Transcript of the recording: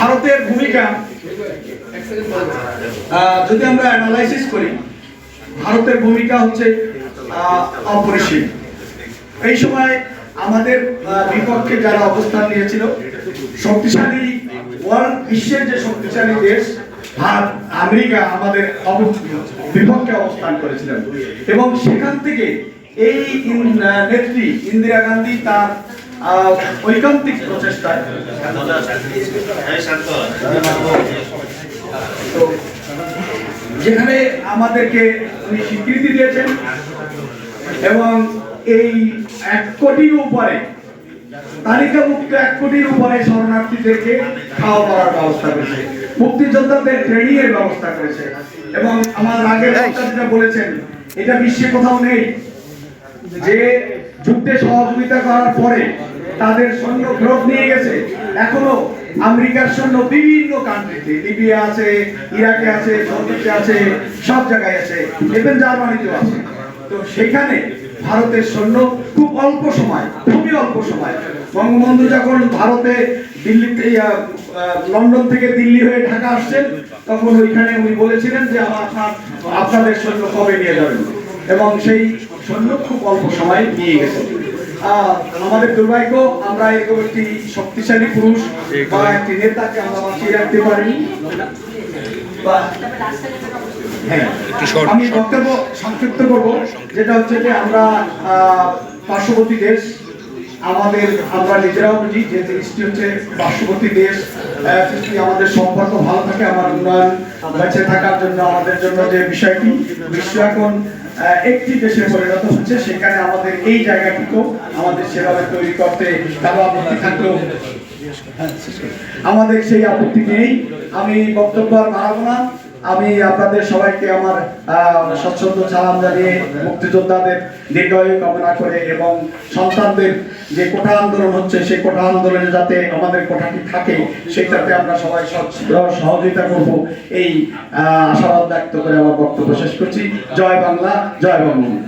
ভারতের ভূমিকা যদি আমরা অ্যানালাইসিস করি, ভারতের ভূমিকা হচ্ছে অপরিসীম। এই সময় আমাদের বিপক্ষে যারা অবস্থান নিয়েছিল, শক্তিশালী ওয়ার্ল্ড বিশ্বের যে শক্তিশালী দেশ ভারত, আমেরিকা আমাদের বিপক্ষে অবস্থান করেছিলেন এবং সেখান থেকে এই নেত্রী ইন্দিরা গান্ধী তার ঐকান্তিক প্রচেষ্টায় যেখানে আমাদেরকে উনি স্বীকৃতি দিয়েছেন এবং এই 1 কোটির উপরে তালিকাভুক্ত 1 কোটির উপরে শরণার্থীদেরকে খাওয়া দাওয়ার ব্যবস্থা করেছে, মুক্তিযোদ্ধাদের ট্রেনিং এর ব্যবস্থা করেছে এবং আমার আগের বক্তারা বলেছেন এটা বিশ্বে কোথাও নেই যে যুদ্ধে সহযোগিতা করার পরে তাদের সৈন্য ফেরত নিয়ে গেছে। এখনো আমেরিকার সৈন্য বিভিন্ন কান্ট্রিতে, লিবিয়া আছে, ইরাকে আছে, সৌদিতে আছে, সব জায়গায় আছে, ইভেন জার্মানিতেও আছে। তো সেখানে ভারতের সৈন্য খুব অল্প সময়, খুবই অল্প সময়, বঙ্গবন্ধু যখন ভারতে দিল্লিতে লন্ডন থেকে দিল্লি হয়ে ঢাকা আসছেন তখন ওইখানে উনি বলেছিলেন যে আপনাদের সৈন্য কবে নিয়ে যাবেন, এবং সেই সৈন্য খুব অল্প সময় নিয়ে গেছে। আমাদের দুর্ভাগ্য আমরা এরকম একটি শক্তিশালী পুরুষ বা একটি নেতাকে আমরা বাঁচিয়ে রাখতে পারিনি। হ্যাঁ, আমি বক্তব্য সংক্ষিপ্ত করব, যেটা হচ্ছে যে আমরা পার্শ্ববর্তী দেশ, আমরা নিজেরাও বুঝি যে দেশটি হচ্ছে পার্শ্ববর্তী দেশ, যদি আমাদের সম্পর্ক ভালো থাকে আমার উন্নয়ন বেঁচে থাকার জন্য আমাদের জন্য যে বিষয়টি বিশ্ব এখন একটি দেশে পরিণত হচ্ছে, সেখানে আমাদের এই জায়গাটিকেও আমাদের সেভাবে তৈরি করতে কারো আপত্তি থাকলেও আমাদের সেই আপত্তি নেই। আমি বক্তব্য আর বাড়াবো না। আমি আপনাদের সবাইকে আমার স্বচ্ছন্দ সালাম জানিয়ে মুক্তিযোদ্ধাদের দীর্ঘায়ু কামনা করে এবং সন্তানদের যে কোঠা আন্দোলন হচ্ছে সেই কোঠা আন্দোলনে যাতে আমাদের কোঠাটি থাকে সেটাতে আমরা সবাই সহযোগিতা করব, এই আশাবাদ ব্যক্ত করে আমার বক্তব্য শেষ করছি। জয় বাংলা, জয় বঙ্গবন্ধু।